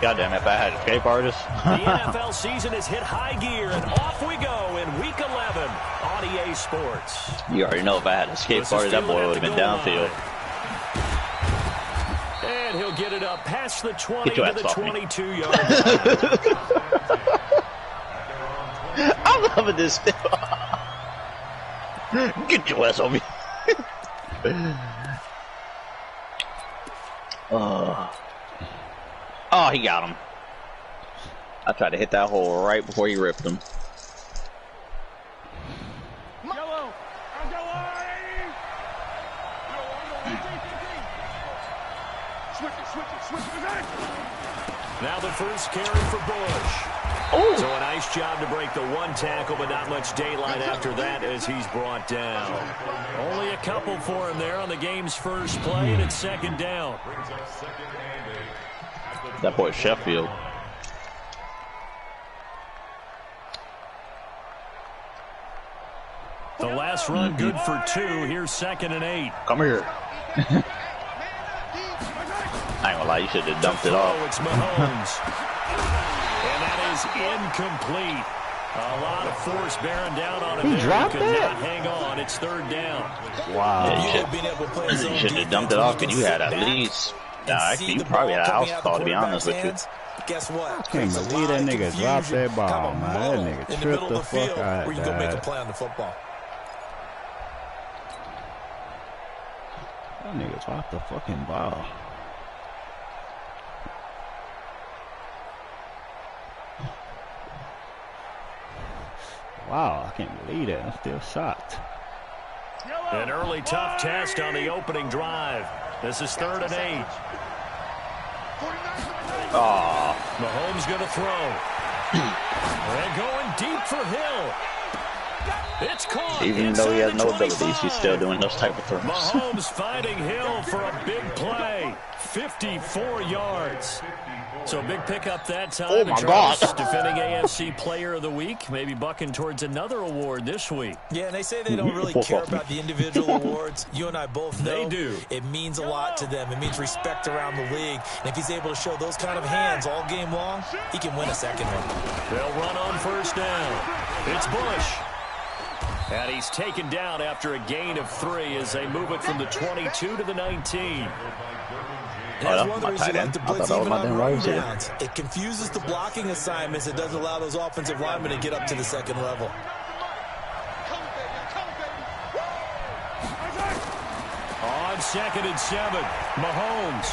Goddamn, if I had escape artists. The NFL season has hit high gear, and off we go in Week 11 on EA Sports. You already know if I had escape artists, that boy would have been downfield. And he'll get it up past the 20 to the 22-yard line. I'm loving this still. Get your ass on me. Oh, he got him. I tried to hit that hole right before he ripped him. Now the first carry for Bush. Ooh. So a nice job to break the one tackle, but not much daylight after that as he's brought down. Only a couple for him there on the game's first play, and it's second down. That boy Sheffield. The last run good for 2. Here's 2nd and 8. Come here. I ain't gonna lie, you should have dumped it off. It's Mahomes. And that is incomplete. A lot of force bearing down on him. He dropped could it. not hang on. It's 3rd down. Wow. Yeah, you should have dumped it off, and you had at least. Nah, actually, you probably had a house call, to be honest with you. Guess what? I can't believe that nigga dropped that ball, man. That nigga tripped the fuck out. Where you go make a play on the football. That nigga dropped the fucking ball. Wow, I can't believe that. I'm still shocked. An early tough test on the opening drive. This is 3rd and 8. Oh. Mahomes going to throw. And going deep for Hill. It's caught. Even though he has no abilities, he's still doing those type of throws. Mahomes finding Hill for a big play. 54 yards. So big pickup that time. Oh, my God. Defending AFC Player of the Week. Maybe bucking towards another award this week. Yeah, and they say they don't really care about the individual awards. You and I both know they do. It means a lot to them. It means respect around the league. And if he's able to show those kind of hands all game long, he can win a second one. They'll run on first down. It's Bush. And he's taken down after a gain of 3 as they move it from the 22 to the 19. And Oh, that's no, one of my the reasons tight you end. like to I blitz thought that was even my on damn run right receiver. downs. It confuses the blocking assignments. It doesn't allow those offensive linemen to get up to the second level. On 2nd and 7, Mahomes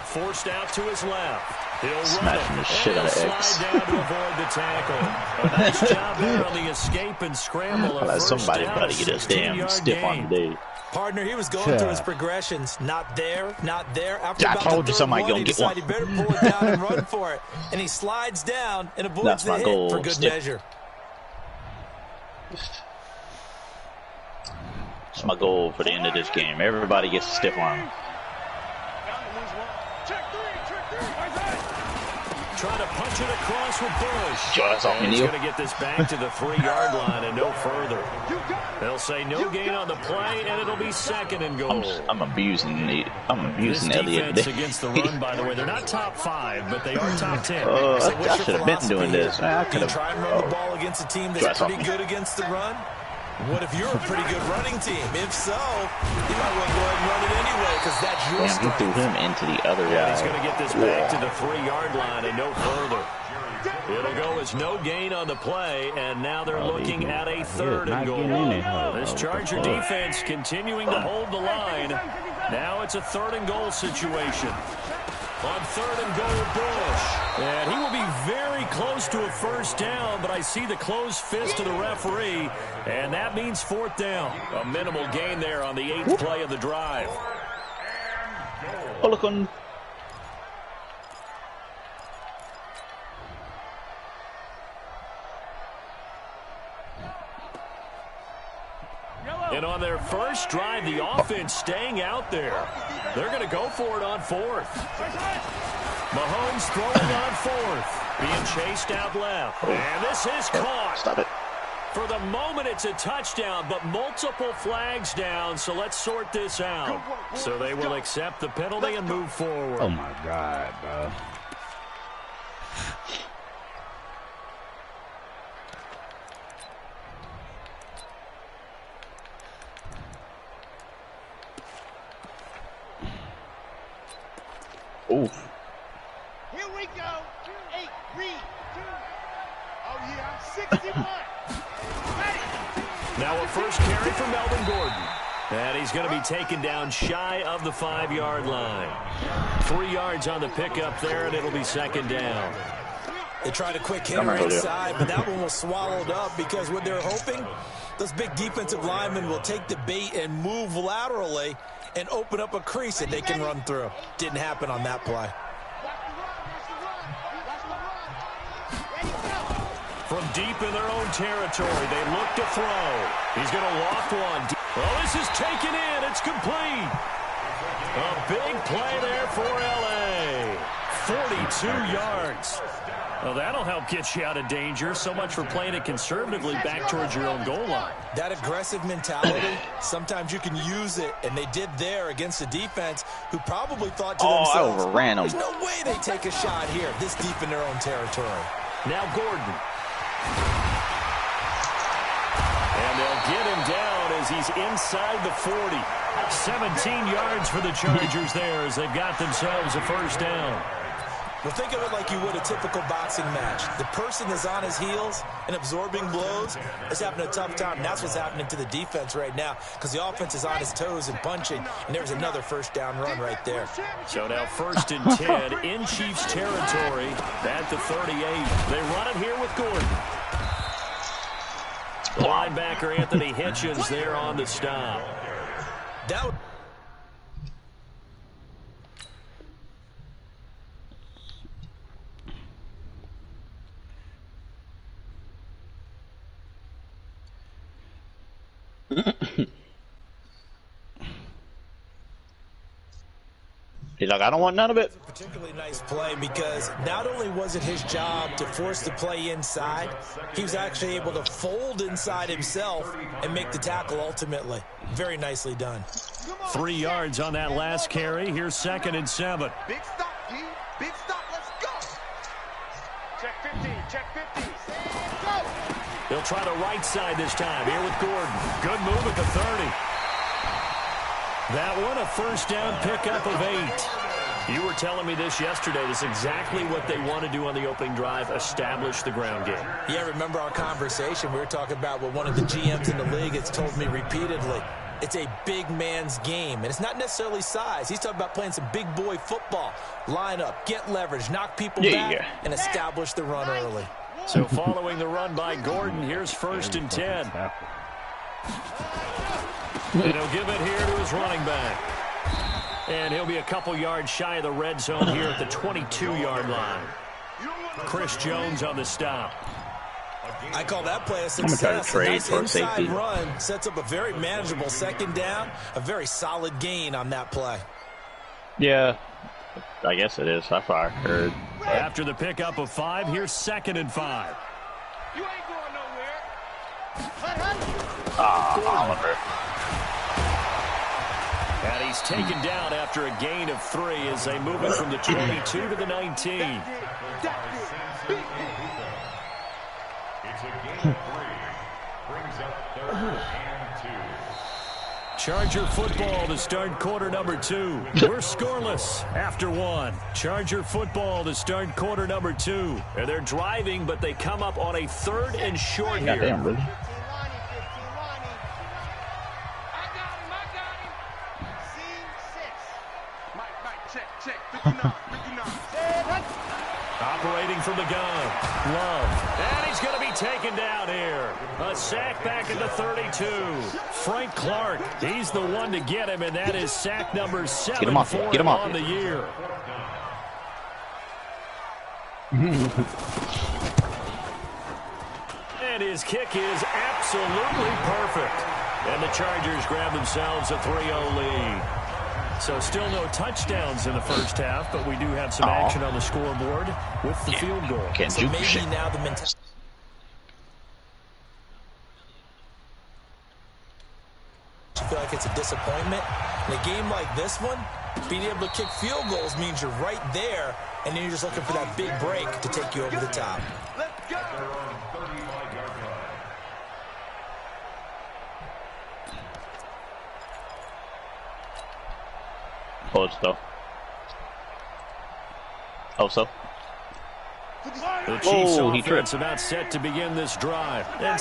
forced out to his left. He'll Smashing the shit out of X. slide down to avoid the tackle. A nice job there on the escape and scramble. Let somebody better get us damn stiff on today. Partner, he was going through his progressions. Not there, not there. After I told you somebody gonna get one. He better pull it down and run for it. And he slides down and avoids the hit for good measure. That's my goal for the end of this game. Everybody gets a stiff arm. Trying to punch it across with Bush. That's off me, He's Neil. going to get this back to the 3-yard line and no further. They'll say no gain on the play, and it'll be 2nd and goal. I'm abusing Elliott. Defense against the run, by the way, they're not top 5, but they are top 10. I should have been doing this. I could have. Try and run the ball against a team that's pretty good against the run. What if you're a pretty good running team? If so, you might want to go ahead and run it anyway because that's your strength. He threw him into the other guy. He's going to get this back to the 3-yard line and no further. It'll go as no gain on the play, and now they're looking at a 3rd and goal. This Charger defense continuing to hold the line. Now it's a 3rd and goal situation. On 3rd and goal, Bush. And he will be very close to a first down, but I see the closed fist of the referee, and that means 4th down. A minimal gain there on the 8th play of the drive. Oh, look on. And on their first drive, the offense staying out there. They're going to go for it on 4th. Mahomes throwing on 4th. Being chased out left. And this is caught. Stop it. For the moment, it's a touchdown, but multiple flags down, so let's sort this out. So they will accept the penalty and move forward. Oh, my God, bro. Here we go. 8, read. 2. Oh, yeah. 61. Now a first carry for Melvin Gordon. And he's going to be taken down shy of the 5-yard line. 3 yards on the pickup there, and it'll be second down. They tried a quick hitter inside, but that one was swallowed up because what they're hoping, those big defensive linemen will take the bait and move laterally and open up a crease that they can run through. Didn't happen on that play. From deep in their own territory, they look to throw. He's going to loft one. Oh, this is taken in. It's complete. A big play there for L.A. 42 yards. Well, that'll help get you out of danger. So much for playing it conservatively back towards your own goal line. That aggressive mentality, sometimes you can use it, and they did there against the defense who probably thought to themselves, I overran them. There's no way they take a shot here, this deep in their own territory. Now Gordon. And they'll get him down as he's inside the 40. 17 yards for the Chargers there as they've got themselves a first down. Well, think of it like you would a typical boxing match. The person is on his heels and absorbing blows is having a tough time. That's what's happening to the defense right now because the offense is on his toes and punching, and there's another first down run right there. So now 1st and 10 in Chiefs territory at the 38. They run it here with Gordon. The linebacker Anthony Hitchens there on the stop. That He's like, I don't want none of it. was a particularly nice play because not only was it his job to force the play inside, he was actually able to fold inside himself and make the tackle ultimately. Very nicely done. 3 yards on that last carry. Here's 2nd and 7. Big stop, D. Big stop. Let's go. Check 15. Check 15. Go. They'll try the right side this time here with Gordon. Good move at the 30. That one a first down pickup of 8. You were telling me this yesterday. This is exactly what they want to do on the opening drive, establish the ground game. Yeah, remember our conversation? We were talking about what one of the GMs in the league has told me repeatedly. It's a big man's game, and it's not necessarily size. He's talking about playing some big boy football. Line up, get leverage, knock people back, and establish the run early. So following the run by Gordon, here's 1st and 10. And he'll give it here to his running back. And he'll be a couple yards shy of the red zone here at the 22-yard line. Chris Jones on the stop. I call that play a success. I'm going to try to trade for a safety. Run sets up a very manageable 2nd down, a very solid gain on that play. Yeah, I guess it is. That's what I heard. After the pickup of 5, here's 2nd and 5. You ain't going nowhere. Oliver. And he's taken down after a gain of 3 as they move it from the 22 to the 19. Charger football to start quarter number 2. We're scoreless after 1. Charger football to start quarter number 2. And they're driving, but they come up on a 3rd and short here. Goddamn, really? Operating from the gun. Love. And he's going to be taken down here. A sack back at the 32. Frank Clark, he's the one to get him, and that is sack number 7 Get him off. for Get him him off. on the year. And his kick is absolutely perfect. And the Chargers grab themselves a 3-0 lead. So still no touchdowns in the first half, but we do have some action on the scoreboard with the field goal. Can't So do maybe shit. now the mentality. You feel like it's a disappointment. In a game like this one, being able to kick field goals means you're right there, and then you're just looking for that big break to take you over the top. Let's go. Close though. Oh, so? The Chiefs offense about set to begin this drive. I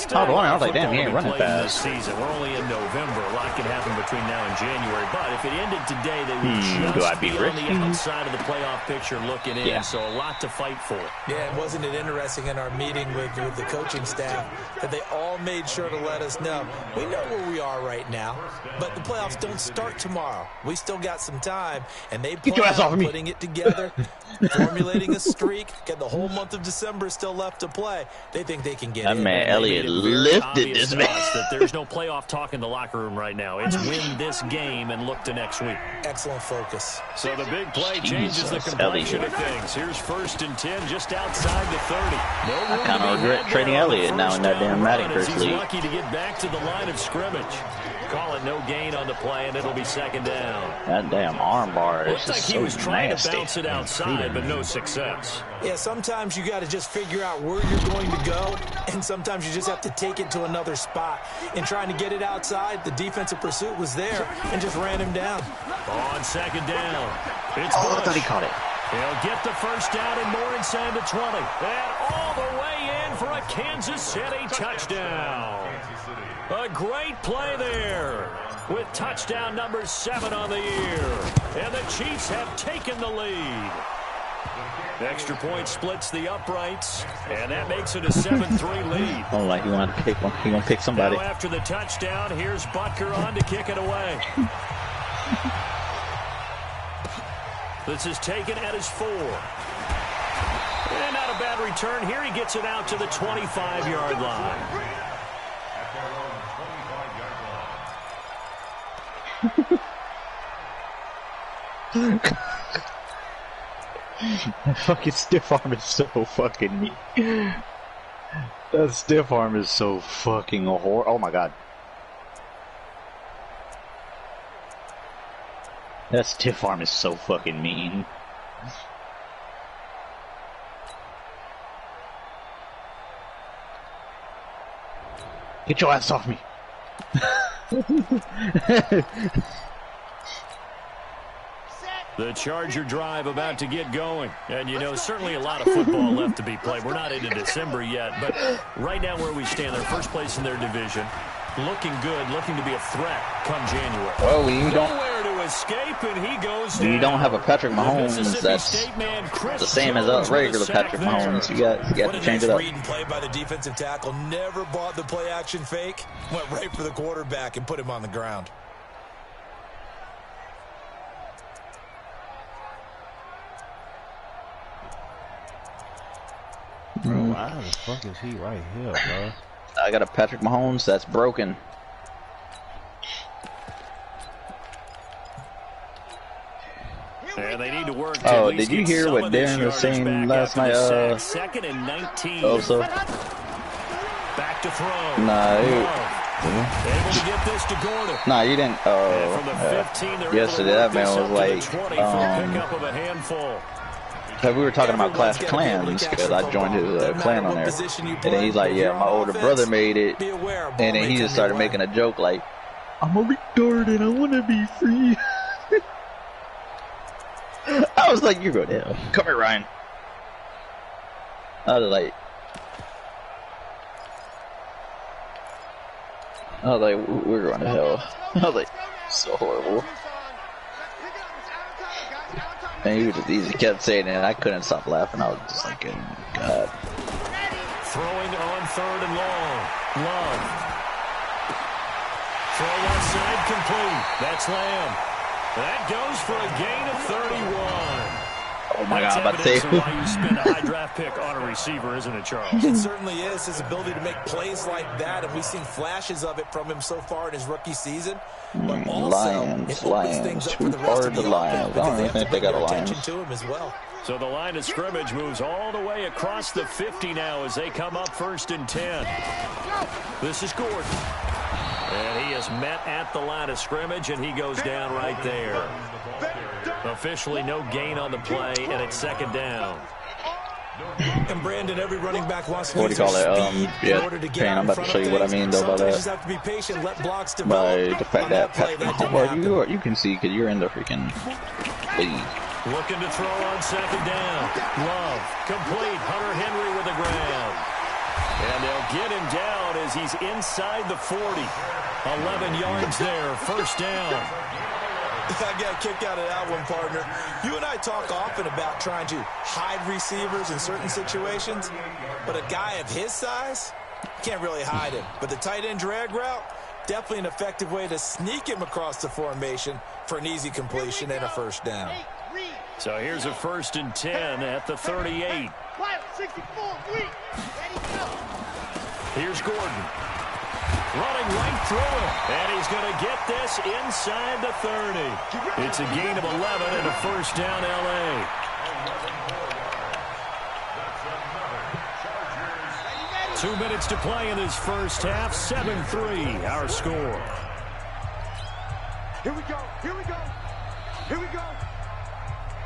was like, damn, he ain't running fast. This season. We're only in November. A lot can happen between now and January. But if it ended today, they would just be on the outside of the playoff picture looking in. So a lot to fight for. Yeah, and wasn't it interesting in our meeting with the coaching staff that they all made sure to let us know, we know where we are right now, but the playoffs don't start tomorrow. We still got some time, and they plan on putting it together, formulating a streak, get the whole month of December still left to play. They think they can get in. That man Elliott lifted this man. That there's no playoff talk in the locker room right now. It's win this game and look to next week. Excellent focus. So the big play changes the complexion of things. Here's 1st and 10 just outside the 30. I kind of regret trading Elliott now in that damn Madden first league. He's lucky to get back to the line of scrimmage. Call it no gain on the play, and it'll be 2nd down. That damn arm bar is Looks like he was trying to bounce it outside, but no success. Yeah, sometimes you got to just figure out where you're going to go, and sometimes you just have to take it to another spot. In trying to get it outside, the defensive pursuit was there and just ran him down. On 2nd down, it's I thought he caught it. He'll get the 1st down and more inside the 20. And all the way in for a Kansas City touchdown. A great play there with touchdown number 7 on the year. And the Chiefs have taken the lead. Extra point splits the uprights, and that makes it a 7-3 lead. Oh, like you want to pick one. You want to pick somebody. Now after the touchdown, here's Butker on to kick it away. This is taken at his 4. And not a bad return here. He gets it out to the 25-yard line. That fucking stiff arm is so fucking neat. That stiff arm is so fucking horrible. Oh my god. That stiff arm is so fucking mean. Get your ass off me. The Charger drive about to get going. And, you know, certainly a lot of football left to be played. We're not into December yet, but right now where we stand, they're first place in their division. Looking good, looking to be a threat come January. Well, you don't. Nowhere to escape, and he goes You down. don't have a Patrick Mahomes that's the same as us regular Patrick Mahomes. You got to change it up. Read and play by the defensive tackle. Never bought the play action fake. Went right for the quarterback and put him on the ground. Bro, why the fuck is he right here, bro? I got a Patrick Mahomes that's broken. And they need to work to Oh, did you hear what Darren was saying last night? 2nd and 19. Oh, so? Back to throw. Nah, able to get this to Gordon. nah, you didn't. From the 15, yesterday that man was like, pickup of a handful. we were talking about Clash of Clans because I joined his clan on there, and then he's like, "Yeah, my older brother made it," and then he just started making a joke like, "I'm a retard and I want to be free." I was like, "You go to hell. Come here, Ryan." I was like, "We're going to hell." I was like, "So horrible." And he just kept saying it, and I couldn't stop laughing. I was just like, God. Throwing on 3rd and long. Love. Throw left side complete. That's Lamb. That goes for a gain of 31. Oh my God, I'm about to say. Why you spend a high draft pick on a receiver, isn't it, Charles? It certainly is. His ability to make plays like that, and we've seen flashes of it from him so far in his rookie season. But also, Lions, too hard to Lions. I don't even think they got a Lions. To him as well. So the line of scrimmage moves all the way across the 50 now as they come up 1st and 10. This is Gordon. And he is met at the line of scrimmage, and he goes down right there. Officially no gain on the play, and it's 2nd down. And Brandon, every running back wants to what do you call it? Yeah, Payne, I'm about to show you what I mean though by that. You just have to be patient, let blocks develop. By the fact that Patrick Mahomes, you can see because you're in the freaking league. Looking to throw on second down. Love, complete. Hunter Henry with the grab. And they'll get him down as he's inside the 40. 11 yards there, first down. I got a kick out of that one, partner. You and I talk often about trying to hide receivers in certain situations, but a guy of his size, can't really hide him. But the tight end drag route, definitely an effective way to sneak him across the formation for an easy completion and a first down. So here's a 1st and 10 at the 38. Here's Gordon. Running right through it. And he's going to get this inside the 30. It's a gain of 11 and a first down, L.A. Two minutes to play in this first half. 7-3, our score. Here we go. Here we go. Here we go.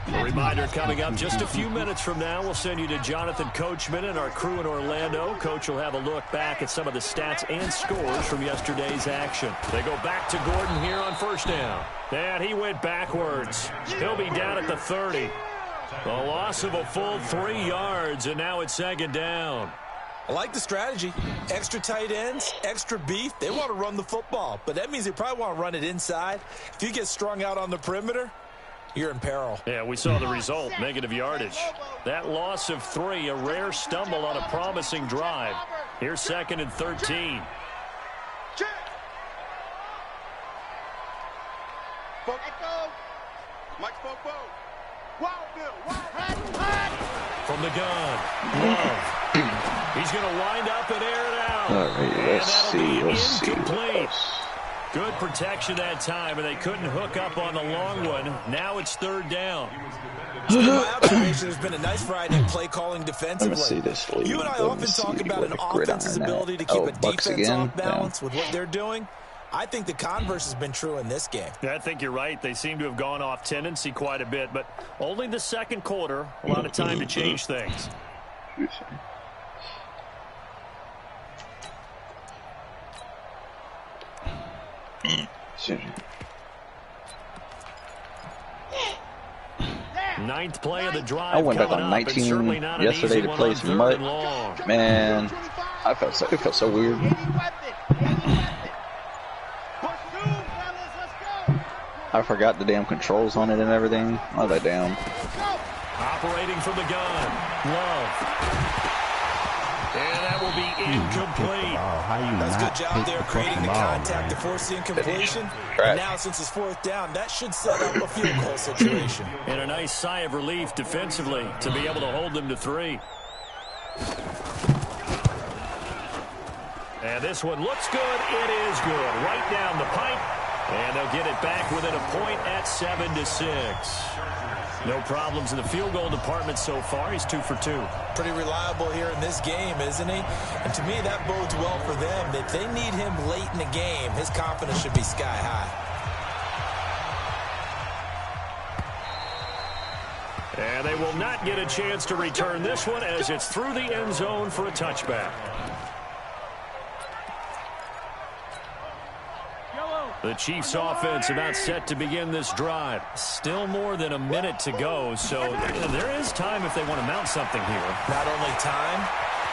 A reminder coming up just a few minutes from now. We'll send you to Jonathan Coachman and our crew in Orlando. Coach will have a look back at some of the stats and scores from yesterday's action. They go back to Gordon here on first down. And he went backwards. He'll be down at the 30. A loss of a full 3 yards, and now it's second down. I like the strategy. Extra tight ends, extra beef. They want to run the football, but that means they probably want to run it inside. If you get strung out on the perimeter, you're in peril. Yeah, we saw the result, negative yardage. That loss of 3, a rare stumble on a promising drive. Here's 2nd and 13. From the gun, Love. He's going to wind up and air it out. All right, let's see. Incomplete. Good protection that time, and they couldn't hook up on the long one. Now it's 3rd down. My observation has been a nice variety of play calling defensively. Let me see this lead. You and I often talk about an offense's ability to keep a defense off balance with what they're doing. I think the converse has been true in this game. I think you're right. They seem to have gone off tendency quite a bit, but only the second quarter. A lot of time to change things. Ninth play of the drive. I went back on 19 yesterday to play some mud. Man, it felt so weird. I forgot the damn controls on it and everything. I was like, damn. Operating from the gun. Love. And that will be incomplete. That's a good job there creating the contact to force the incompletion. And now since it's 4th down, that should set up a field goal situation. And a nice sigh of relief defensively to be able to hold them to 3. And this one looks good. It is good. Right down the pipe. And they'll get it back within a point at 7-6. No problems in the field goal department so far. He's 2 for 2. Pretty reliable here in this game, isn't he? And to me, that bodes well for them. If they need him late in the game, his confidence should be sky high. And they will not get a chance to return this one as it's through the end zone for a touchback. The Chiefs offense about set to begin this drive. Still more than a minute to go, so there is time if they want to mount something here. Not only time,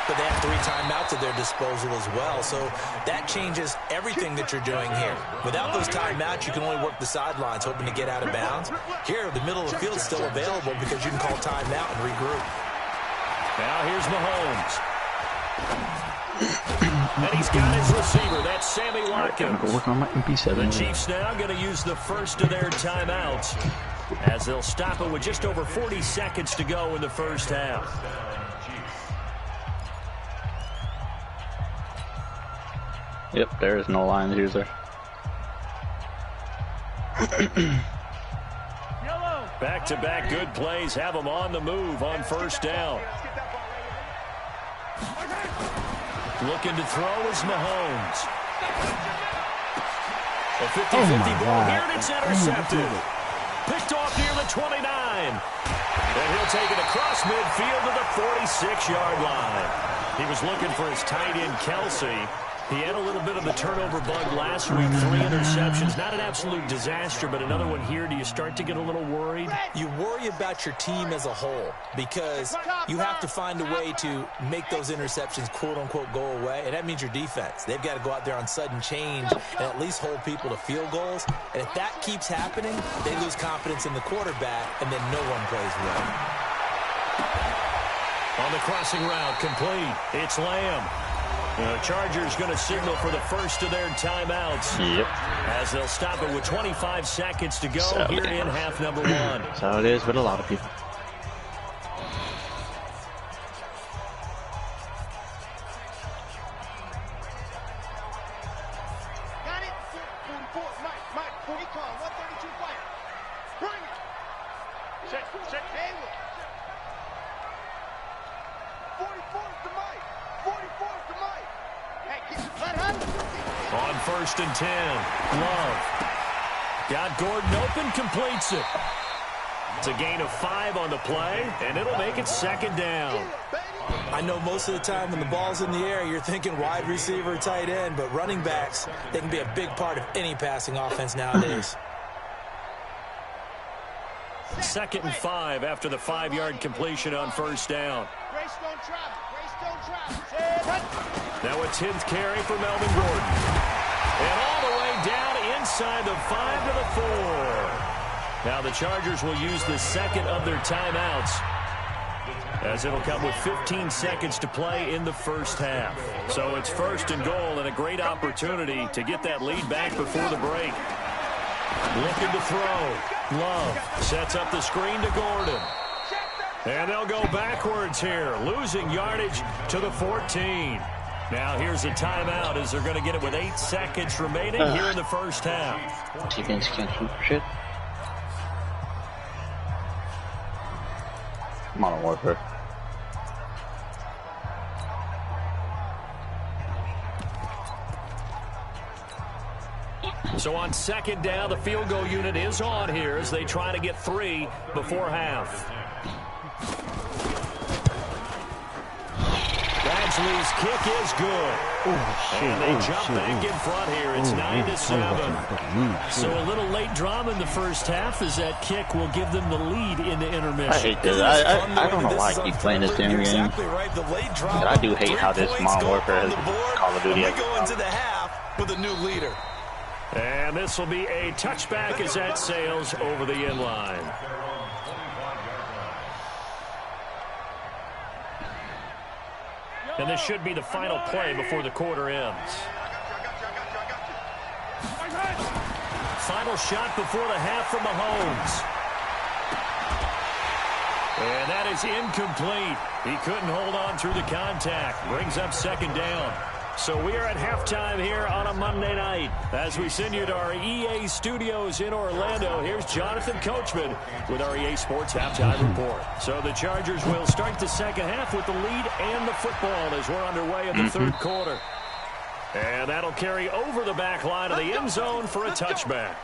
but they have 3 timeouts at their disposal as well, so that changes everything that you're doing here. Without those timeouts, you can only work the sidelines, hoping to get out of bounds. Here, the middle of the field is still available because you can call timeout and regroup. Now here's Mahomes. And he's got his receiver. That's Sammy Watkins. Go work on my MP7. The Chiefs now going to use the first of their timeouts as they'll stop it with just over 40 seconds to go in the first half. Yep, there is no lines user. Back-to-back good plays have them on the move on first down. Looking to throw is Mahomes. A 50-50 ball here, and it's intercepted. Picked off near the 29. And he'll take it across midfield to the 46-yard line. He was looking for his tight end, Kelsey, He had a little bit of the turnover bug last week, 3 interceptions. Not an absolute disaster, but another one here. Do you start to get a little worried? You worry about your team as a whole because you have to find a way to make those interceptions, quote-unquote, go away, and that means your defense. They've got to go out there on sudden change and at least hold people to field goals. And if that keeps happening, they lose confidence in the quarterback, and then no one plays well. On the crossing route, complete. It's Lamb. The Chargers going to signal for the first of their timeouts. Yep. As they'll stop it with 25 seconds to go here in half number 1. That's how it is with a lot of people. Got it. 44. Mike. 40 call. 132 fire. Bring it. Check. Hayward. 44 to Mike. 44 to Mike. Hey, let him. On 1st and 10. Love. Got Gordon open, completes it. It's a gain of 5 on the play, and it'll make it 2nd down. I know most of the time when the ball's in the air, you're thinking wide receiver, tight end, but running backs, they can be a big part of any passing offense nowadays. 2nd and 5 after the 5-yard completion on 1st down. Now a 10th carry for Melvin Gordon. And all the way down inside the 5 to the 4. Now the Chargers will use the 2nd of their timeouts, as it'll come with 15 seconds to play in the first half. So it's 1st and goal and a great opportunity to get that lead back before the break. Looking to throw. Love sets up the screen to Gordon. And they'll go backwards here, losing yardage to the 14. Now here's a timeout as they're going to get it with 8 seconds remaining here in the first half. Chickens can't shoot shit. Modern Warfare. So on 2nd down, the field goal unit is on here as they try to get 3 before half. Badgley's kick is good. And they jump back in front here. It's 9-7. So a little late drama in the first half as that kick will give them the lead into intermission. I hate this. I don't know why I keep playing this damn game. Exactly right. The late drama. I do hate how this Modern Warfare has Call of Duty. We go into the half with a new leader. And this will be a touchback as that sails over the end line. And this should be the final play before the quarter ends. Final shot before the half from Mahomes. And that is incomplete. He couldn't hold on through the contact. Brings up 2nd down. So we are at halftime here on a Monday night. As we send you to our EA studios in Orlando, here's Jonathan Coachman with our EA Sports Halftime Report. So the Chargers will start the second half with the lead and the football as we're underway in the third quarter. And that'll carry over the back line of the end zone for a touchback.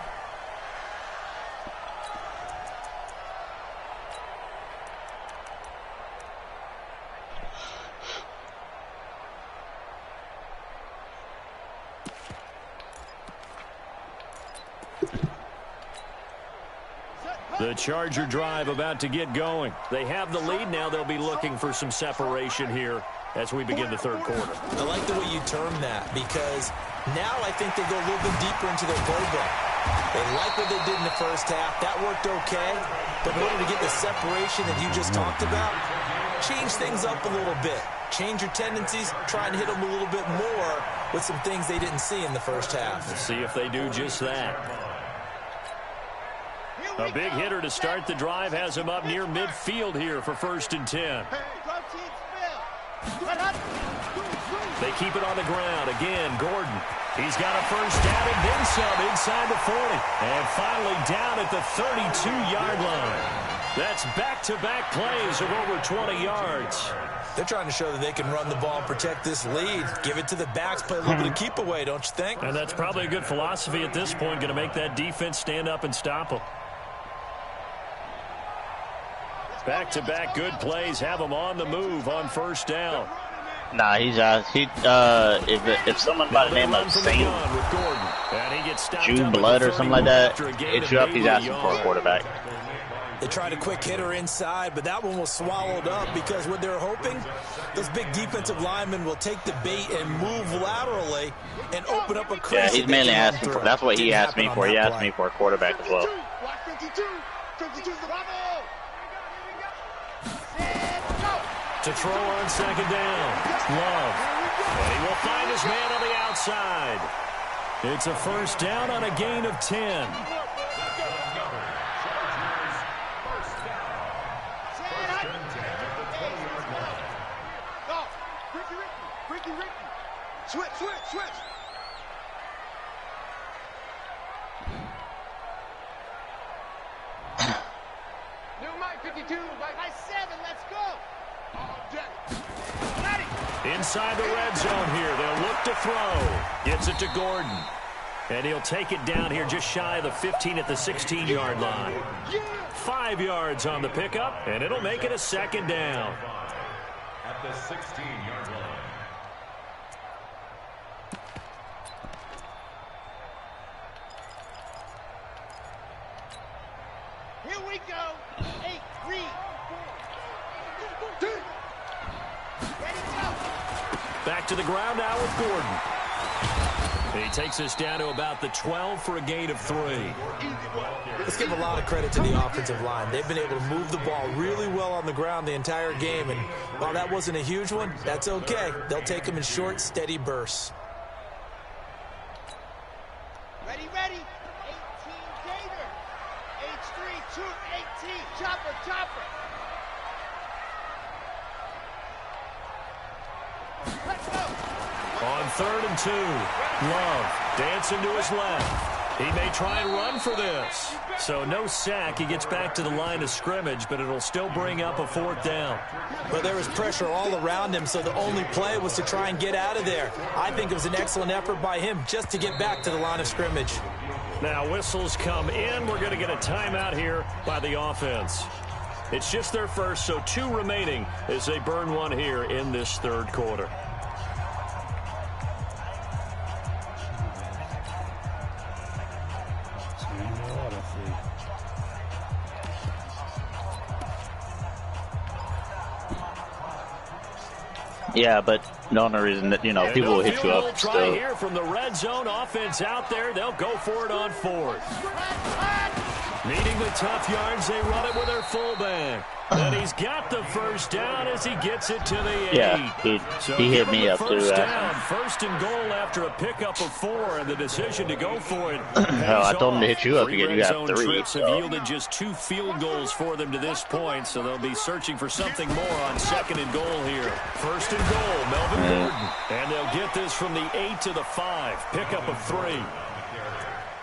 The Charger drive about to get going. They have the lead now. They'll be looking for some separation here as we begin the third quarter. I like the way you term that because now I think they go a little bit deeper into their playbook. They like what they did in the first half. That worked okay. But in order to get the separation that you just talked about, change things up a little bit. Change your tendencies. Try and hit them a little bit more with some things they didn't see in the first half. Let's see if they do just that. A big hitter to start the drive has him up near midfield here for 1st and 10. They keep it on the ground. Again, Gordon. He's got a first down and then some inside the 40. And finally down at the 32-yard line. That's back-to-back plays of over 20 yards. They're trying to show that they can run the ball and protect this lead. Give it to the backs, play a little bit of keep away, don't you think? And that's probably a good philosophy at this point, going to make that defense stand up and stop them. Back-to-back good plays have them on the move on 1st down. Nah, he's if someone by the name of Saint Jude Blood or something like that hits you up, he's asking for a quarterback. They tried a quick hitter inside, but that one was swallowed up because what they're hoping, those big defensive linemen will take the bait and move laterally and open up a crease. Yeah, he's mainly asking for. That's what he asked me for. He asked me for a quarterback as well. To throw on second down, Love. And he will find his man on the outside. It's a first down on a gain of 10. Switch. New Mike 52, Mike 7, let's go. Ready. Inside the red zone here, they'll look to throw. Gets it to Gordon. And he'll take it down here just shy of the 15 at the 16-yard line. 5 yards on the pickup, and it'll make it a second down. At the 16-yard line. Here we go. 8, 3, 4, 2. Ready, go. Back to the ground now with Gordon. He takes us down to about the 12 for a gain of 3. Let's give a lot of credit to the offensive line. They've been able to move the ball really well on the ground the entire game. And while that wasn't a huge one, that's okay. They'll take them in short, steady bursts. Ready. 18, Gator. H3, 2, 18. Chopper. Let's go. On 3rd and 2, Love dancing to his left. He may try and run for this. So no sack. He gets back to the line of scrimmage, but it'll still bring up a 4th down. But there was pressure all around him, so the only play was to try and get out of there. I think it was an excellent effort by him just to get back to the line of scrimmage. Now whistles come in. We're going to get a timeout here by the offense. It's just their first, so 2 remaining as they burn one here in this 3rd quarter. Yeah, but the only reason that, people will hit you up try still. Here from the red zone offense out there. They'll go for it on 4th. Needing the tough yards, they run it with their fullback. And he's got the first down as he gets it to the 8. Yeah, he hit me up too. First and goal after a pickup of 4, and the decision to go for it. Hell, I told him to hit you up again. You got 3. Trips have yielded just 2 field goals for them to this point, so they'll be searching for something more on 2nd and goal here. First and goal, Melvin Gordon. And they'll get this from the 8 to the 5. Pickup of 3.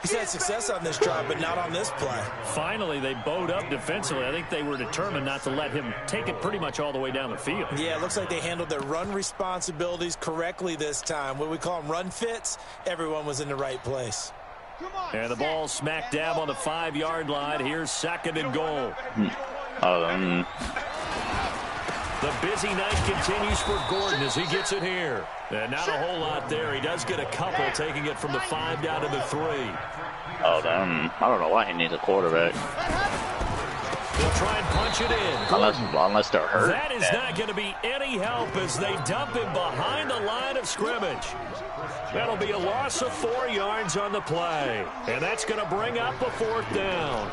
He's had success on this drive, but not on this play. Finally, they bowed up defensively. I think they were determined not to let him take it pretty much all the way down the field. Yeah, it looks like they handled their run responsibilities correctly this time. What we call them run fits, everyone was in the right place. And the ball smack dab on the 5-yard line. Here's 2nd and goal. The busy night continues for Gordon as he gets it here. And not a whole lot there. He does get a couple, taking it from the 5 down to the 3. I don't know why he needs a quarterback. They'll try and punch it in. Unless they're hurt. That is not going to be any help as they dump him behind the line of scrimmage. That'll be a loss of 4 yards on the play. And that's going to bring up a 4th down.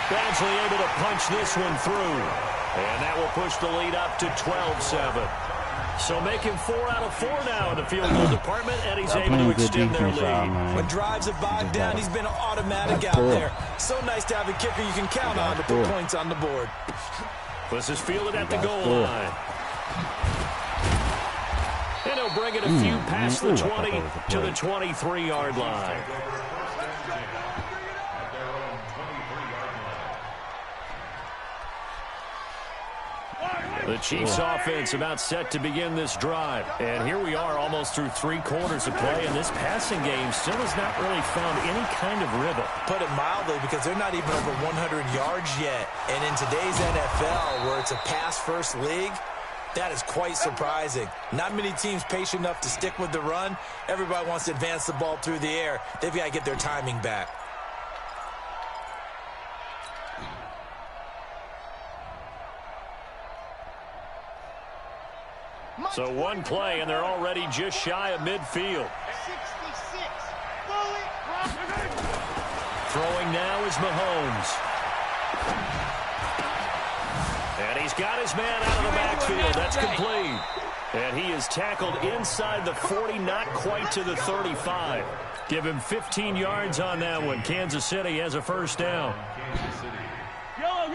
Badgley able to punch this one through. And that will push the lead up to 12-7. So making 4 out of 4 now in the field goal department, and he's able to extend their lead. When drives have bogged down, he's been automatic out there. So nice to have a kicker you can count on to put points on the board. This is fielded at the goal line. And he'll bring it a few past the 20 to the 23-yard line. The Chiefs offense about set to begin this drive. And here we are almost through 3 quarters of play, and this passing game still has not really found any kind of rhythm. Put it mildly, because they're not even over 100 yards yet. And in today's NFL, where it's a pass-first league, that is quite surprising. Not many teams patient enough to stick with the run. Everybody wants to advance the ball through the air. They've got to get their timing back. So one play, and they're already just shy of midfield. 66. Throwing now is Mahomes. And he's got his man out of the backfield. That's complete. And he is tackled inside the 40, not quite to the 35. Give him 15 yards on that one. Kansas City has a first down.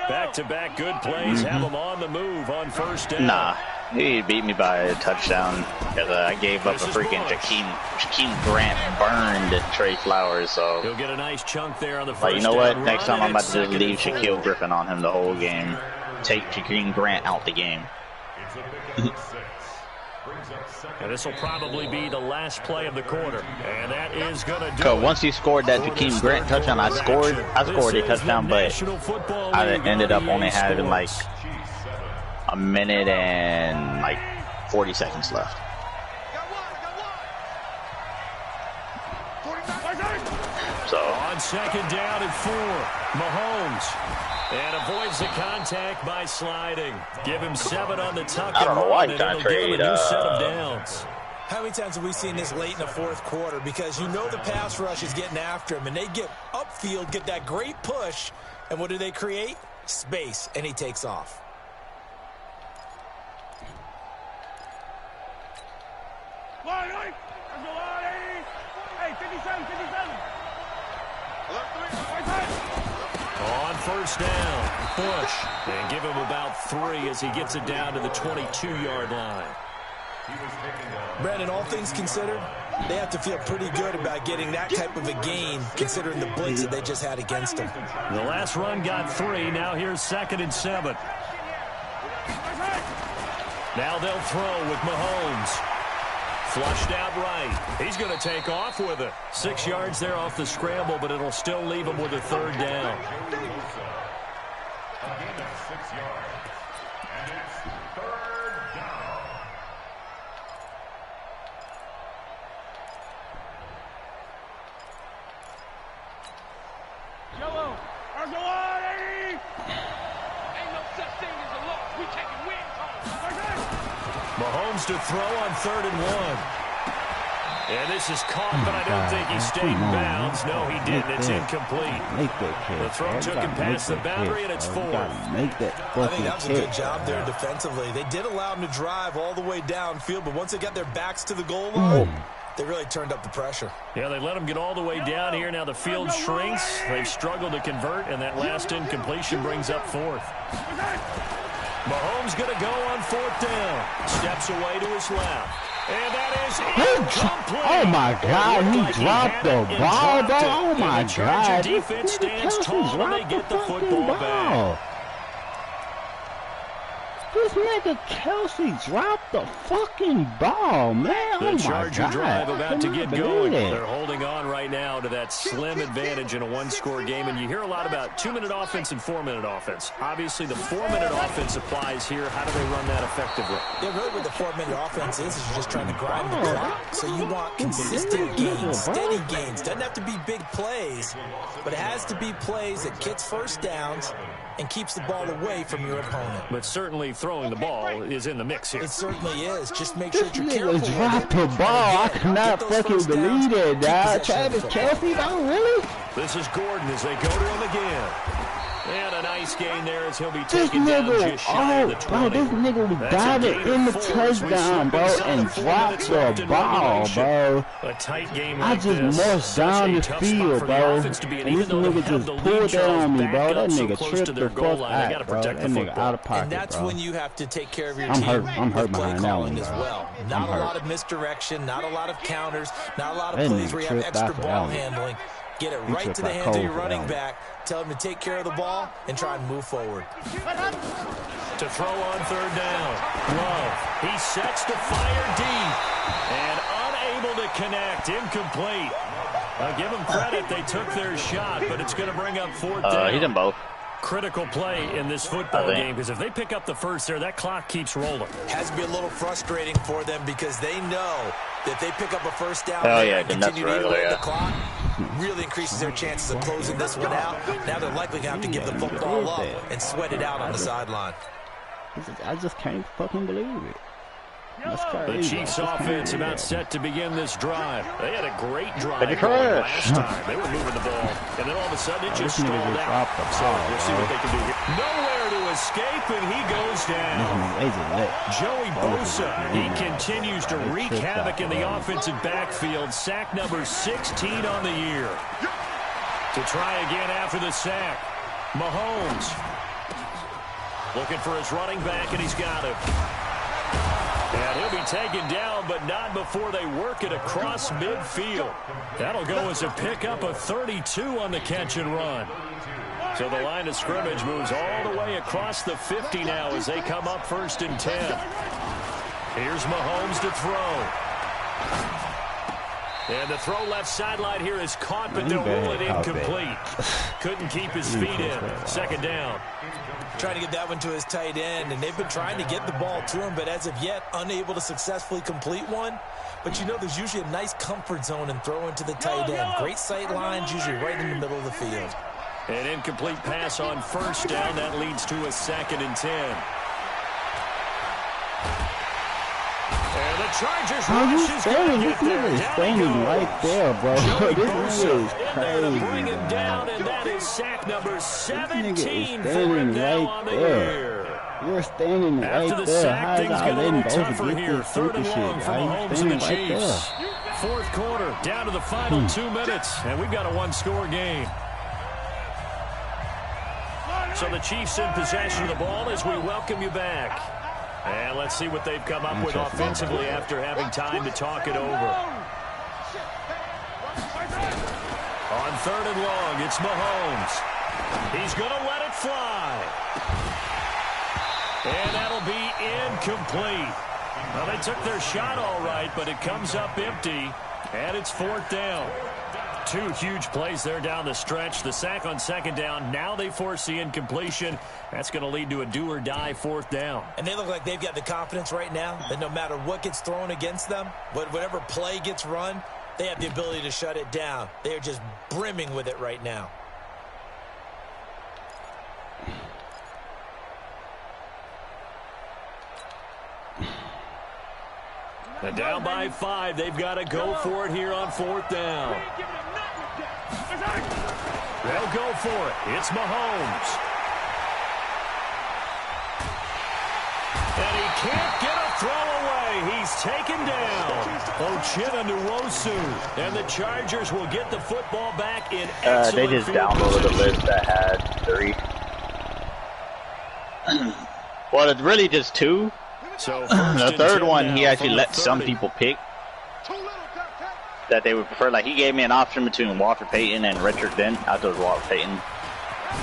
Back-to-back good plays have him on the move on first down. Nah, he beat me by a touchdown because I gave up a freaking Jakeem Grant burned Trey Flowers. So he'll get a nice chunk there on the first like, you know what? down Next run, time I'm about to just and leave it's second and Shaquille 4. Griffin on him the whole game. Take Jakeem Grant out the game. And this will probably be the last play of the quarter. And that is going to do So it. once he scored that Jakeem Grant touchdown, I scored a touchdown, but I ended up only having like a minute and like 40 seconds left. So on second down and 4, Mahomes. And avoids the contact by sliding. Give him 7 on the tuck I don't know why and he's run, trying and to it'll give him trade a new set of downs. How many times have we seen this late in the fourth quarter? Because you know the pass rush is getting after him, and they get upfield, get that great push, and what do they create? Space, and he takes off. Hey, 57. On first down, Bush. And give him about 3 as he gets it down to the 22-yard line. Brandon, all things considered, they have to feel pretty good about getting that type of a gain, considering the blitz that they just had against them. The last run got 3. Now here's 2nd and 7. Now they'll throw with Mahomes. Flushed out right. He's going to take off with it. 6 yards there off the scramble, but it'll still leave him with a 3rd down. A gain of 6 yards. And it's 3rd down. Jello, Argolani! Ain't no such thing as a loss. We taking wins home. Mahomes to throw on 3rd and 1. And this is caught, but I don't think he stayed in bounds. No, he didn't. It's incomplete. The throw took him past the boundary, and it's 4th. I think that was a good job there defensively. They did allow him to drive all the way downfield, but once they got their backs to the goal line, they really turned up the pressure. Yeah, they let him get all the way down here. Now the field shrinks. They've struggled to convert, and that last incompletion brings up 4th. Mahomes going to go on 4th down. Steps away to his left. And that is incomplete. Oh, my God. He dropped the ball, bro. Oh, my God. Defense stands tall when they get the football back. This nigga Kelsey dropped the fucking ball, man. The Oh, Charger my God. drive about to get believe going. it. They're holding on right now to that slim advantage in a one-score game, and you hear a lot about 2-minute offense and 4-minute offense. Obviously, the 4-minute offense applies here. How do they run that effectively? Yeah, really what the 4-minute offense is you're just trying to grind the clock. So you want consistent gains, steady gains. Doesn't have to be big plays, but it has to be plays that gets first downs and keeps the ball away from your opponent. But certainly throwing the ball is in the mix here. It certainly is. Just make sure This that you're careful nigga with dropped it. the ball. I Again, cannot get those fucking first downs, believe it, keep dog. possession of the Travis football. Kelsey, dog, really? This is Gordon as they go to him again. And a nice gain there as he'll be This taken down nigga, just shy of the 20. bro, this nigga was That's a diving gain in the of 4 as we touchdown, slip bro, inside and the 4 dropped minutes left the in ball, regulation. bro. A tight game I like just this. marched Such down a the tough spot field, for the bro. offense to be in. And Even this though they nigga have just the lead, pulled that Charles, on me, back bro. up That so nigga close to tripped their the goal fuck line. They out, gotta bro. protect That the nigga football. out of pocket, And that's bro. when you have to take care of your I'm team hurt. I'm hurt with play behind that calling one, as bro. well. I'm Not a hurt. lot of misdirection, not a lot of counters, not a lot of That plays nigga where you have tripped extra after ball that one. handling. Get it He right tripped to the like hands of cold your for running that one. back. Tell him to take care of the ball and try and move forward. To throw on third down. Love. He sets to fire deep. And unable to connect. Incomplete. I'll give them credit. They took their shot, but it's going to bring up fourth down. He done both. Critical play in this football game, because if they pick up the first there, that clock keeps rolling. Has to be a little frustrating for them because they know that they pick up a first down and continue to eat away at the clock, really increases their chances of closing this one out. Now they're likely going to have to give the football up and sweat it out on the sideline. I just can't fucking believe it. The Chiefs offense about set to begin this drive. They had a great drive last time. They were moving the ball, and then all of a sudden it just stalled out. So we'll see what they can do here. Nowhere to escape, and he goes down. Joey Bosa, he continues to wreak havoc in the offensive backfield. Sack number 16 on the year. To try again after the sack, Mahomes looking for his running back, and he's got it. And he'll be taken down, but not before they work it across midfield. That'll go as a pickup of 32 on the catch and run. So the line of scrimmage moves all the way across the 50 now as they come up 1st and 10. Here's Mahomes to throw. And the throw left sideline here is caught, but they'll roll it incomplete. Couldn't keep his feet in. 2nd down. Trying to get that one to his tight end, and they've been trying to get the ball to him, but as of yet, unable to successfully complete one. But you know there's usually a nice comfort zone and throw into the tight end. Great sight lines, usually right in the middle of the field. An incomplete pass on 1st down. That leads to a 2nd and 10. And the Chargers rush is going to get there. Standing right there, bro. This nigga is crazy. Bring him down, and that is sack number 17 for him now on the year. You're standing right After the there. sack, How is things I get a letting little both tougher get here. this 3rd stupid and shit? long for Why you Mahomes and the standing right Chiefs. there? 4th quarter, down to the final 2 minutes, and we've got a one-score game. So the Chiefs in possession of the ball as we welcome you back. And let's see what they've come up with offensively after having time to talk it over. On 3rd and long, it's Mahomes. He's going to let it fly. And that'll be incomplete. Well, they took their shot all right, but it comes up empty, and it's 4th down. 2 huge plays there down the stretch. The sack on 2nd down. Now they force the incompletion. That's going to lead to a do-or-die 4th down. And they look like they've got the confidence right now that no matter what gets thrown against them, whatever play gets run, they have the ability to shut it down. They are just brimming with it right now. And down by 5. They've got to go for it here on 4th down. They'll go for it. It's Mahomes. And he can't get a throw away. He's taken down. Ochena Nwosu. And the Chargers will get the football back in excellent They just downloaded a list that had 3. Well, it's really just 2. So the 3rd one, he actually let some people pick that they would prefer. Like, he gave me an option between Walter Payton and Richard Dent. I chose Walter Payton.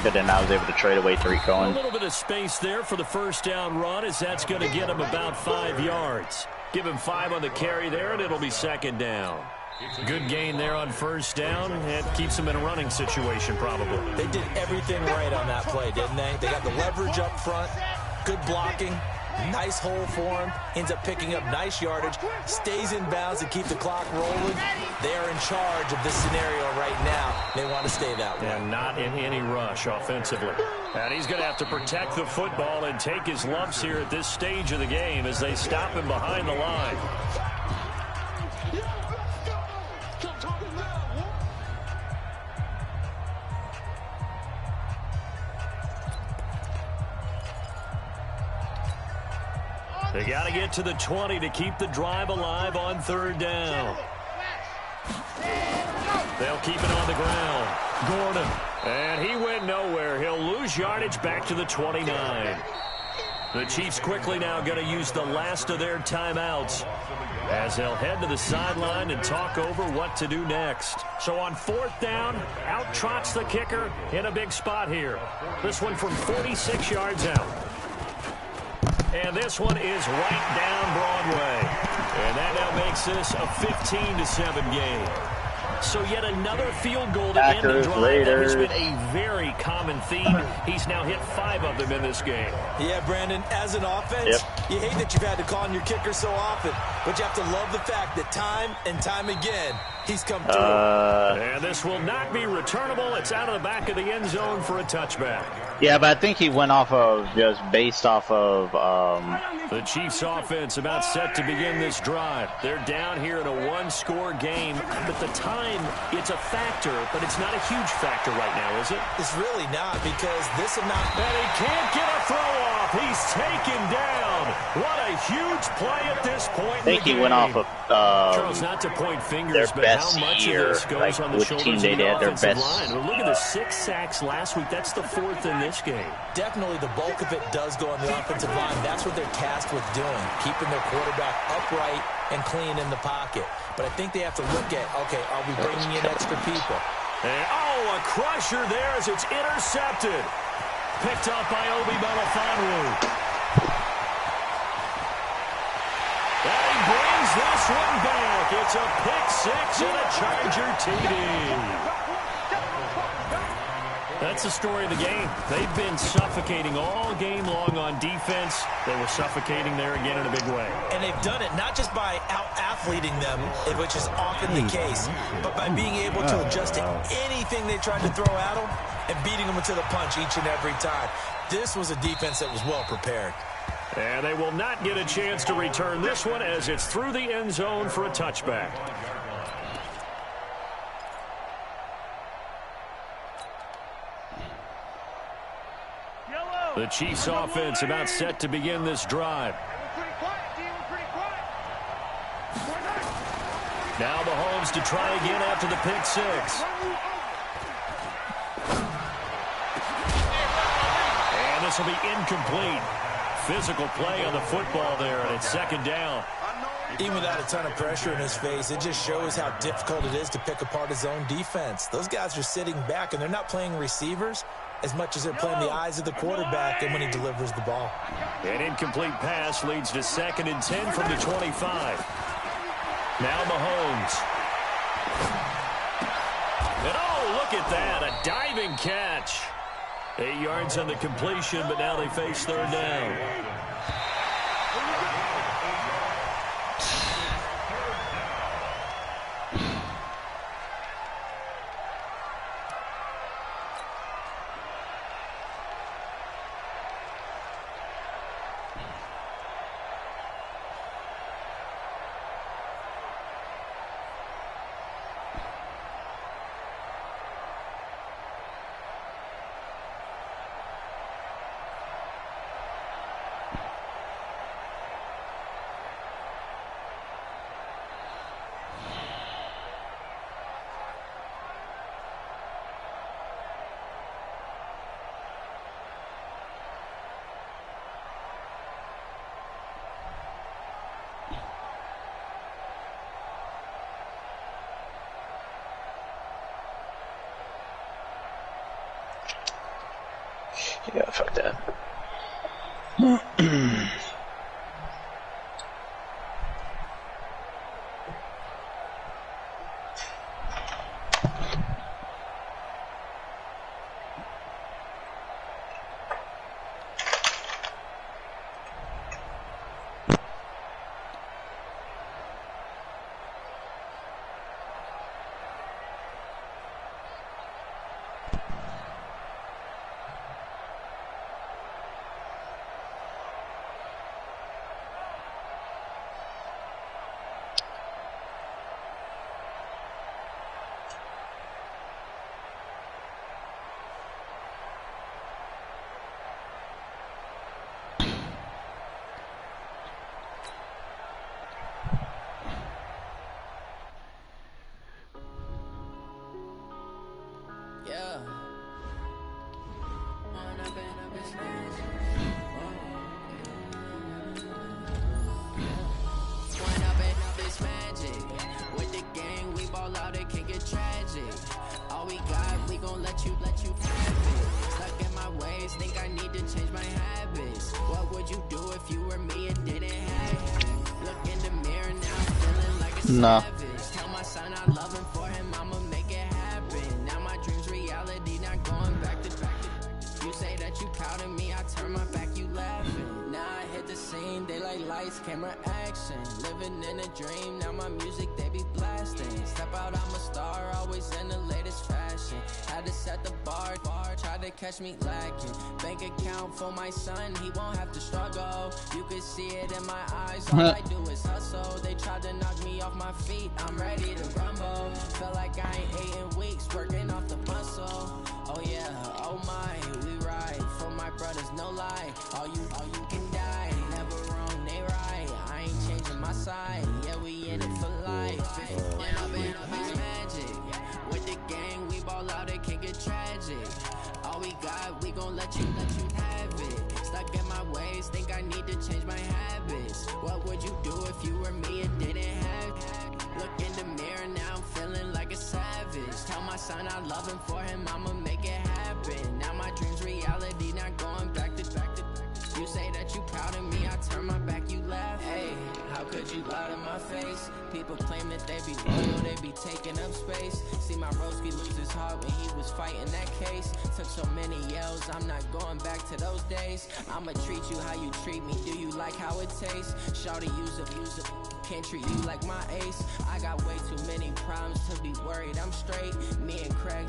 But then I was able to trade away Tariq Cohen. A little bit of space there for the 1st down run, as that's going to get him about 5 yards. Give him 5 on the carry there, and it'll be 2nd down. Good gain there on 1st down. It keeps them in a running situation, probably. They did everything right on that play, didn't they? They got the leverage up front, good blocking. Nice hole for him. Ends up picking up nice yardage. Stays in bounds to keep the clock rolling. They are in charge of this scenario right now. They want to stay that way. And not in any rush offensively. And he's going to have to protect the football and take his lumps here at this stage of the game as they stop him behind the line. They got to get to the 20 to keep the drive alive on 3rd down. They'll keep it on the ground. Gordon. And he went nowhere. He'll lose yardage back to the 29. The Chiefs quickly now going to use the last of their timeouts as they'll head to the sideline and talk over what to do next. So on 4th down, out trots the kicker in a big spot here. This one from 46 yards out. this one is right down Broadway. And that now makes this a 15-7 game. So yet another field goal to end the drive. That has been a very common theme. He's now hit 5 of them in this game. Yeah, Brandon, as an offense, you hate that you've had to call on your kicker so often, but you have to love the fact that time and time again, he's come through. And this will not be returnable. It's out of the back of the end zone for a touchback. Yeah, but I think he went off of just based off of the Chiefs offense about set to begin this drive. They're down here in a 1-score game, but the time, it's a factor, but it's not a huge factor right now, is it? It's really not, because this is not... And he can't get a throw off. He's taken down. What a huge play at this point. I think he went off of Charles, not to point fingers, but how much year, of this goes like, on the shoulders of the offensive line? Well, look at the 6 sacks last week. That's the 4th in this game. Definitely the bulk of it does go on the offensive line. That's what they're tasked with doing, keeping their quarterback upright and clean in the pocket. But I think they have to look at, okay, are we bringing in extra people? And, a crusher there as it's intercepted. Picked up by Obi Melifonwu. And he brings this one back. It's a pick 6 and a Charger TD. That's the story of the game. They've been suffocating all game long on defense. They were suffocating there again in a big way. And they've done it not just by out-athleting them, which is often the case, but by being able to adjust to anything they tried to throw at them and beating them to the punch each and every time. This was a defense that was well prepared. And they will not get a chance to return this one as it's through the end zone for a touchback. The Chiefs offense about set to begin this drive. Now Mahomes to try again after the pick 6. And this will be incomplete. Physical play on the football there, and it's 2nd down. Even without a ton of pressure in his face, it just shows how difficult it is to pick apart his own defense. Those guys are sitting back, and they're not playing receivers as much as they're playing the eyes of the quarterback and when he delivers the ball. An incomplete pass leads to 2nd and 10 from the 25. Now Mahomes. And look at that, a diving catch. 8 yards on the completion, but now they face 3rd down. Yeah, fuck that. if you were me and didn't have. Look in the mirror now, feeling like a Nah. savage. Tell my son I love him, for him I'ma make it happen. Now my dreams reality, not going back to back. You say that you proud of me, I turn my back, you laughing. Now I hit the scene, they like lights, camera, action. Living in a dream, now my music they be blasting. Step out, I'm a star, always in the latest fashion. Had to set the bar, try to catch me lacking. Bank account for my son, he won't have to struggle. You can see it in my eyes, all I do is hustle. They tried to knock me off my feet, I'm ready to rumble. Felt like I ain't ate in weeks, working off the muscle. Oh yeah, oh my, we ride for my brothers, no lie. All you can die, never wrong, they right. I ain't changing my side, yeah, we in it for life. And I've been magic. With the gang, we ball out, it can get tragic. All we got, we gon' let you have it. Stuck in my ways, think I need to change my habits. What would you do if you were me and didn't have? Look in the mirror now, I'm feeling like a savage. Tell my son I love him, for him I'ma make it happen. Now my dreams reality, not going back to back to. You say that you proud of me, I turn my back, you laugh. Hey, how could you lie to my face? People claim that they be loyal, they be taking up space. See my broski lose his heart when he was fighting that case. Took so many yells, I'm not going back to those days. I'ma treat you how you treat me, do you like how it tastes? Shawty use it, can't treat you like my ace. I got way too many problems to be worried, I'm straight. Me and Craig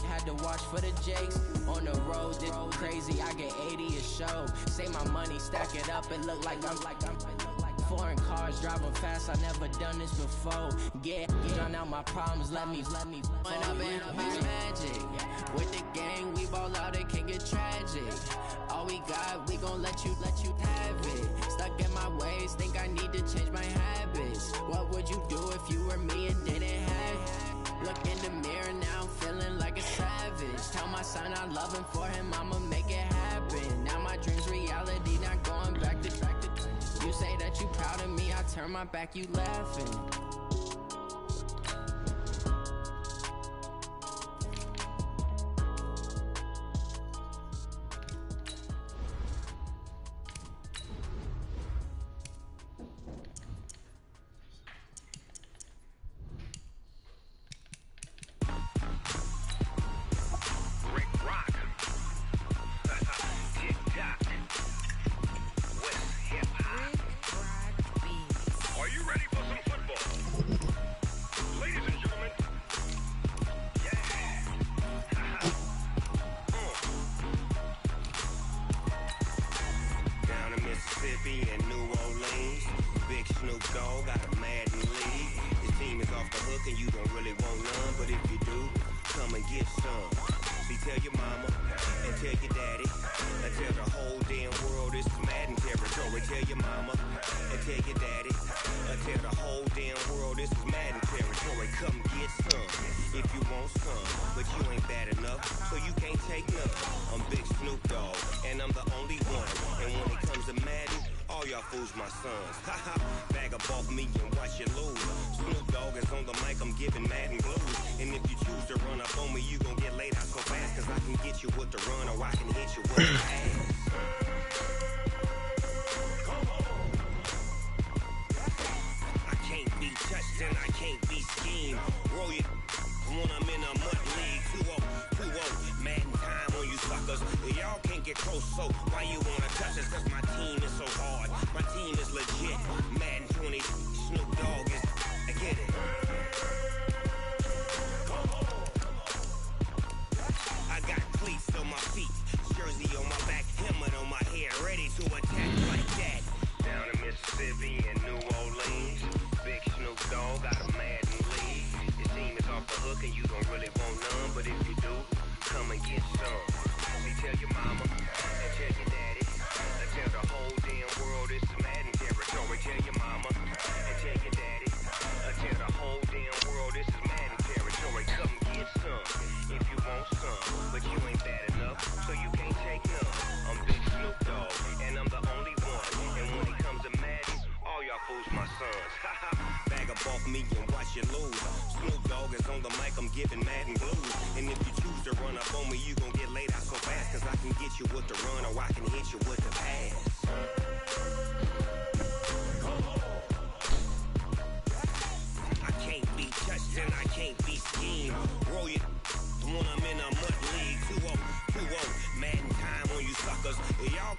had to watch for the Jakes. On the road, this crazy, I get 80 a show. Say my money, stack it up, it look like I'm foreign cars, driving fast, I never done this before. Get done out my problems, let me When I've been magic. With the gang, we ball out, it can get tragic. All we got, we gon' let you have it. Stuck in my ways, think I need to change my habits. What would you do if you were me and didn't have? Look in the mirror now, I'm feeling like a savage. Tell my son I love him, for him I'ma make it happen. Now my dreams reality, not going back to back to. You say that you proud of me, I turn my back, you laughing.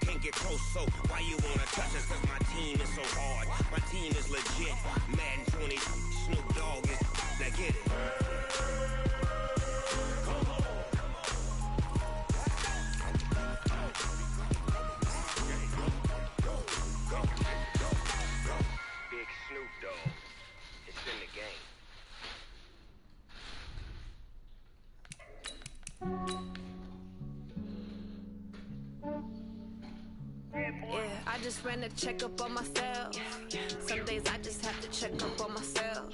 can't get close, so why you wanna touch us? Cause my team is so hard. My team is legit. Madden 20, Snoop Dogg is. Now get it. Big Snoop Dogg. It's in the game. Yeah, I just ran a checkup on myself. Some days I just have to check up on myself.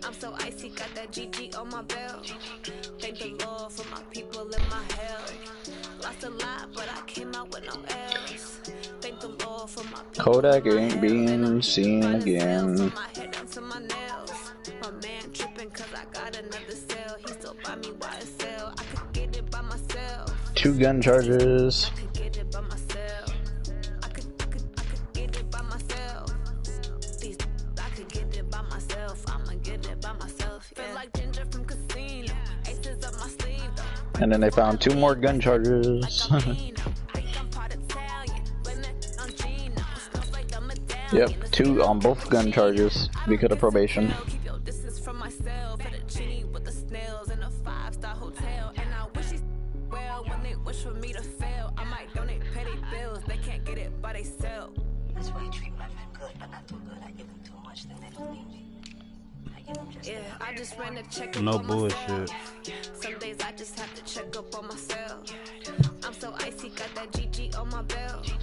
I'm so icy, got that GG on my belt. Thank the Lord for my people in my health. Lost a lot, but I came out with no L's. Thank the Lord for my people. Kodak ain't being seen again. From my head down to my nails. My man tripping cause I got another cell. He still buy me YSL. I could get it by myself. 2 gun charges. I could get it by myself. I could get it by myself. I could get it by myself. I'ma get it by myself. Yeah. Feel like Ginger from Casino. Aces up my sleeve though. And then they found 2 more gun charges. Yep, 2 on both gun charges because of probation. Keep your distance from myself. At a genie with the snails in a 5-star hotel. And I wish he's well when they wish for me to fail. I might donate petty bills. They can't get it by themselves. That's why I treat my men good, but not too good. I give them too much, then they don't need me. I give them just Yeah, I just ran a check up No on bullshit. myself. Some days I just have to check up on myself. I'm so icy, got that GG on my belt.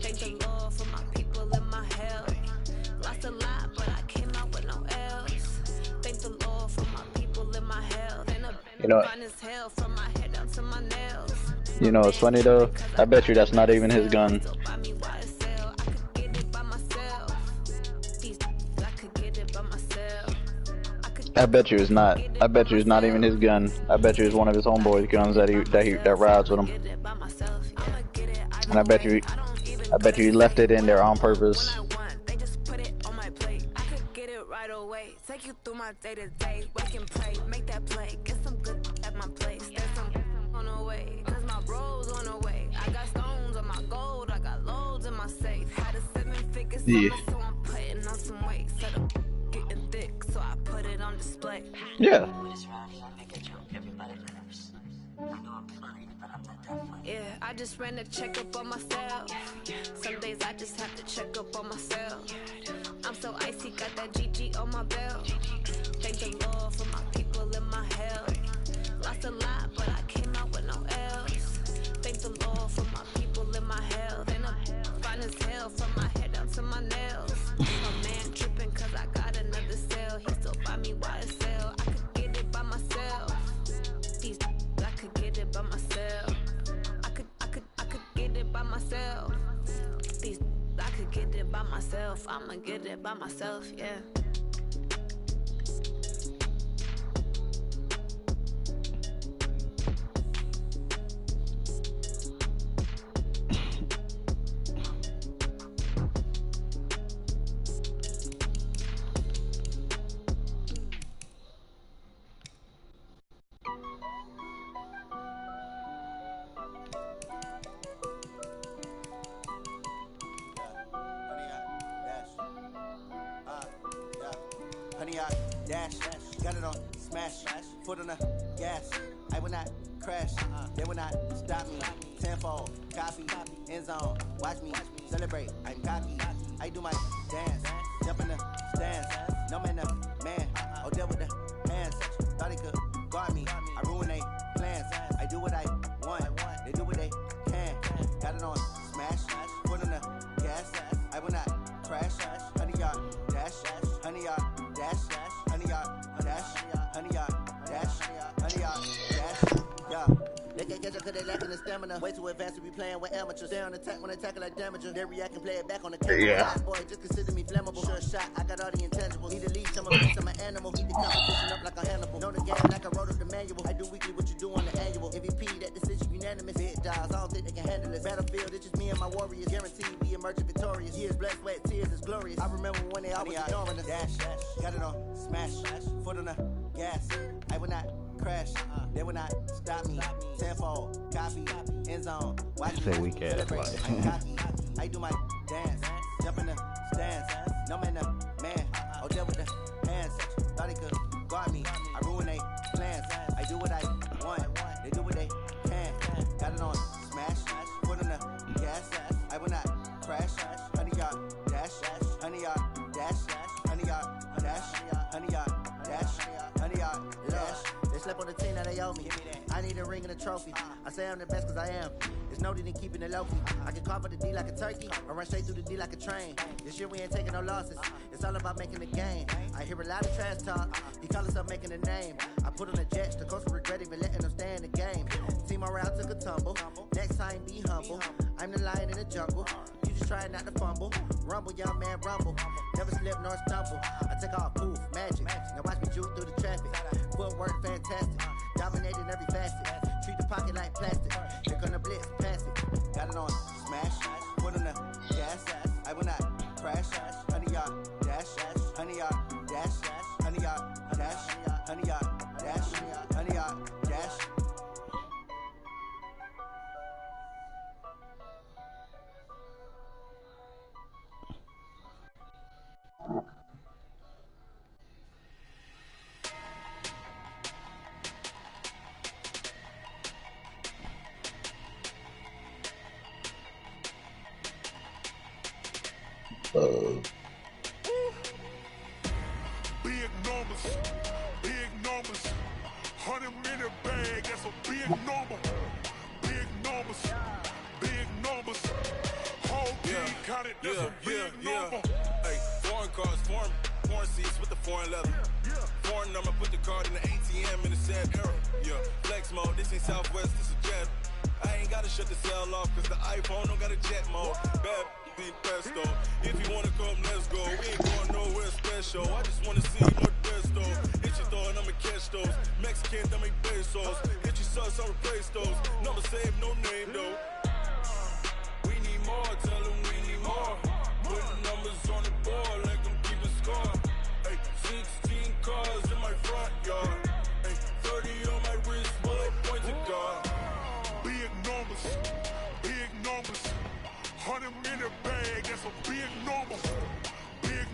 Thank the Lord for my people in my health. Lost a lot, but I came out with no L's. Thank the Lord for my people in my health. And You know, fine as hell from my head down to my nails. you know it's funny though? I bet you that's not even his gun. Still buy me YSL. I could get it by myself. I could get it by myself. I bet you it's not. I bet you it's not even his gun. I bet you it's one of his homeboys' guns that rides with him. And I bet you he left it in there on purpose. They just put it on my plate. I could get it right away. Take you through my day to day. Wake and pray, make that play. Get some good at my place. There's some on the way, cause my bro's on the way. I got stones on my gold. I got loads in my safe. Had a 7-figure summer, so I'm putting on some weight. Set up getting thick, so I put it on display. Yeah. Yeah, I just ran a checkup on myself. Some days I just have to check up on myself. I'm so icy, got that GG on my belt. Thank the Lord for my people in my health. Lost a lot, but I came out with no L's. Thank the Lord for my people in my health. And I'm fine as hell from my head down to my nails. My man tripping cause I got another cell. He still buy me YSL. I could get it by myself. I could get it by myself. I could get it by myself. I could get it by myself. I'ma get it by myself, yeah. Dash, got it on, smash, foot on the gas. I will not crash, they will not stop me. Tenfold, copy, end zone, watch me celebrate. I'm cocky, I do my dance, jump in the stands. No man, man, oh deal with the hands. Thought he could guard me, I ruin they plans. I do what I want, they do what they can. Got it on, smash, foot on the gas. I will not crash, 100-yard dash, 100-yard dash. 100-yard dash, 100-yard dash, 100-yard dash, yeah. They can't catch up cause they lacking the stamina. Way too advanced to be playing with amateurs. Stay on attack when they tackle like damager. They react and play it back on the camera. Yeah. Boy, just consider me flammable. Sure shot, I got all the intangibles. Need to lead some of me, I'm an animal. Heat the competition up like a Hannibal. Know the game like I wrote up the manual. I do weekly what you do on the annual. MVP, that decision unanimous. Big dials, I don't think they can handle it. Battlefield, it's just me and my warriors. Guaranteed we emerging victorious. Years, blood, sweat, tears, it's glorious. I remember when they always ignoring us. Dash, got it on, smash, foot on the gas. I will not crash. They will not stop me. Tenfold, copy, end zone. Watch Say weak ass life. I do my dance, jump in the stands. No man, man. Oh, deal with the hands. Thought he could guard me. I ruin they plans. I do what I want. They do what they can. Got it on smash. Put on the gas. I will not crash. 100-yard dash. 100-yard dash. 100-yard dash. 100-yard dash. 100-yard dash. They slept on the team that they owe me. I need a ring and a trophy. I say I'm the best cause I am. It's noted in keeping it low-key. I can carve for the D like a turkey, or run straight through the D like a train. This year we ain't taking no losses. It's all about making the game. I hear a lot of trash talk. He call himself making a name. I put on the Jets. The coach will regret even letting them stay in the game. Team morale took a tumble. Next time be humble. I'm the lion in the jungle. You just try not to fumble. Rumble, young man, rumble. Never slip nor stumble. I take off, poof, magic. Now watch me juke through the traffic. Footwork fantastic. Dominating every facet. Treat the pocket like plastic. They're gonna blitz, pass it. Got it on smash. Put on the gas. I will not crash. 100-yard dash. 100-yard dash. 100-yard dash. 100-yard dash. 100-yard dash. Big numbers, 100-minute bag, that's a big number. Big numbers, whole team counted, that's a big number. Hey, foreign cars, foreign seats with the foreign leather. Foreign number, put the card in the ATM in the sad era. Yeah, flex mode, this ain't Southwest, this is jet. I ain't gotta shut the cell off, cause the iPhone don't got a jet mode. Bad be pesto. If you wanna come, let's go. We ain't going nowhere special. I just wanna see more desto. Hit your throw and I'ma catch those. Mexican, I make pesos. Hit your sauce, I'll replace those. Number save, no name though. We need more, tell them we need more. Putting numbers on the board, like them keep a score. Hey, 16 cars in my front yard. Hey, 30 on my wrist, bullet point to God. Big numbers, 100-minute bag, that's a big number. Big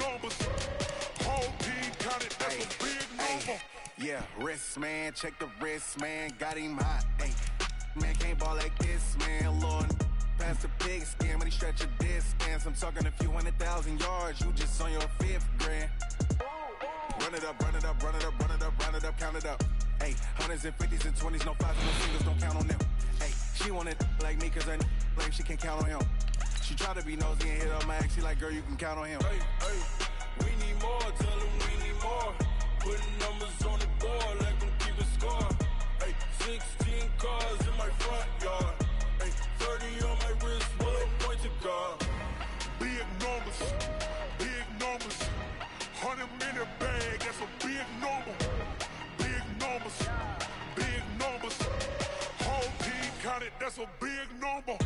numbers, whole team counted, that's a big number. Yeah, wrist man, check the wrist man, got him hot. Ay, man can't ball like this, man. Lord, past the pig skin when he stretch a distance. I'm talking a few 100,000 yards, you just on your 5th grand. Run it up, count it up. Ay, hundreds and 50s and 20s, no 5s, no singles, don't count on them. Ay, she want it like me cause her blame, she can't count on him. She try to be nosy and hit up my ex, she like, girl, you can count on him. Hey, we need more, tell them we need more. Putting numbers on the board, like them keep a score. Hey, 16 cars in my front yard. Hey, 30 on my wrist, bullet point to God. Big numbers, 100-minute bag, that's a big number. Big numbers, whole team counted, that's a big number.